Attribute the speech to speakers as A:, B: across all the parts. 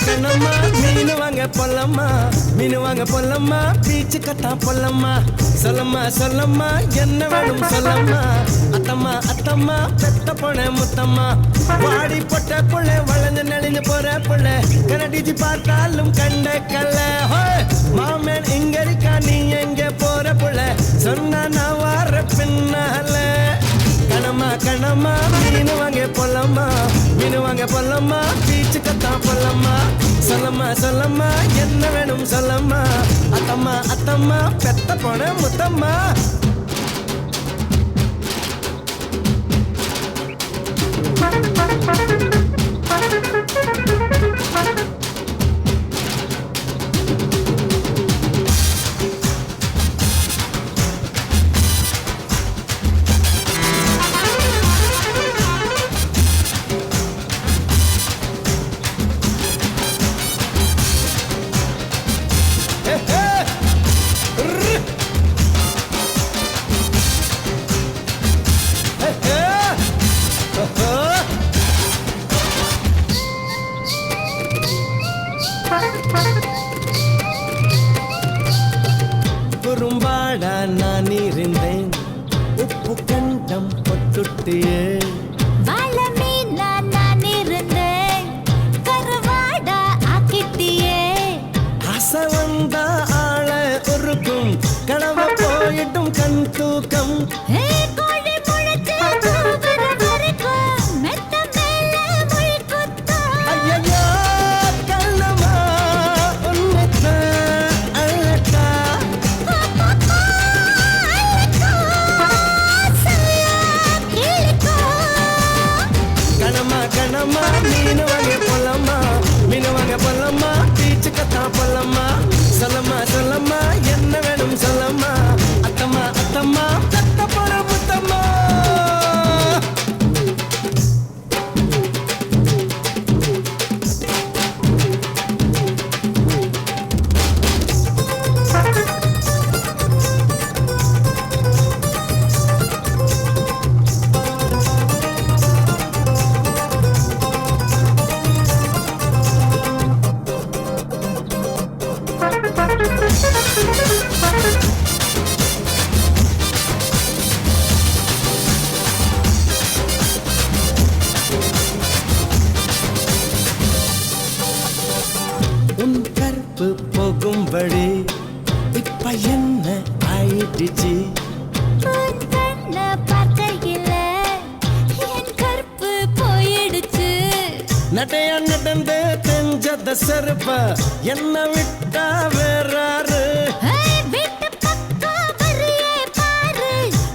A: கண்ணம்மா மீனு வாங்க பொல்லம்மா, மீனு வாங்க பொல்லம்மா, பீச்சு கட்டா பொல்லம்மா. சொல்லம்மா சொல்லம்மா என்ன வேணும் சொல்லம்மா. அத்தம்மா அத்தம்மா பெத்த பொண்ண முத்தம்மா. வாடி பொட்ட புள்ள வளைஞ்சு நெளிஞ்சு போற புள்ள, கனடிச்சு பார்த்தாலும் கண்ட கல்ல. மாமன் இங்க இருக்கா நீ எங்க போற புள்ள, சொன்னா நான் வார பின்னால. கணமா கணமா மீனு வாங்க பொல்லம்மா, மீனு வாங்க பொல்லம்மா, பீச்சு கத்தா பொல்லம்மா. சொல்லம்மா சொல்லம்மா என்ன வேணும் சொல்லம்மா. அத்தம்மா அத்தம்மா பெத்த பொண்ண முத்தம்மா. குறும்பாடா நான் இருந்தேன், உப்பு கண்டம் பொட்டுட்டியே.
B: வாழ மீனா நான் இருந்தேன், கருவாடா ஆக்கிட்டியே.
A: ஆசை வந்தா ஆள உருக்கும், கனவு போயிட்டும் கண் தூக்கம்.
B: கோழி முளைச்சு கூவுற வரைக்கும் மெத்த மேல முள் குத்தும்.
A: ஐயையோ கண்ணம்மா உன்னைத்தான் அழட்டா. கணமா கணமா மீனு வாங்க பொல்லம்மா, மீனு வாங்க பொல்லம்மா, பீச்சு கத்தா பொல்லம்மா. சொல்லம்மா சொல்லம்மா என்ன வேணும் சொல்லம்மா. அத்தம்மா அத்தம்மா பெத்த பொற முத்தம்மா. உன் கற்பு போகும்படி இப்ப என்ன ஆயிடுச்சு.
B: உன் கண்ணை பார்க்கையில என் கற்பு போயிடுச்சு.
A: நட்டையா நடந்து தெரிஞ்சத செருப்ப என்ன விட்டா வேறாரு.
B: வீட்டு பக்கம் வரியே பாரு,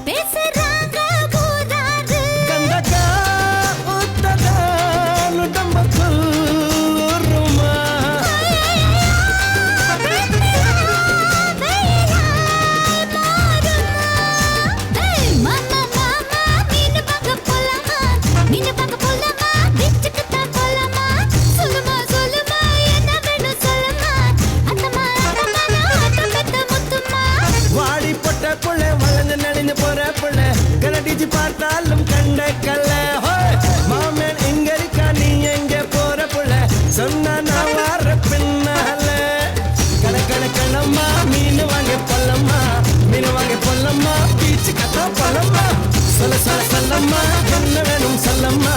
B: பேசுறாங்க ஊராரு.
A: கண்டக்கா ஊத்ததா நுடம்பக்குள் ஊருமா.
B: மாமா மாமா மீனு பார்க்க போலாமா, மீனு பார்க்க போலாமா, பீச்சுக்கு தான் போலாமா. சொல்லுமா சொல்லுமா என்ன வேணும் சொல்லுமா. அத்தம்மா அத்தம்மா நான் பெத்த முத்துமா.
A: வாடி பொட்ட புள்ள வளைஞ்சு நடிஞ்சு போற புள்ள, கனடிச்சு பார்த்தாலும் கண்ட கல்ல. மாமன் இங்க இருக்கா நீ எங்க போற புள்ள, சொன்னா நான் வார பின்னால. கணக்கணக்கணம்மா மீனு வாங்க பொல்லம்மா, மீனு வாங்க பொல்லம்மா, பீச்சு கத்தா பொல்லம்மா. சொல்ல சொல்ல சொல்லம்மா என்ன வேணும் சொல்லம்மா.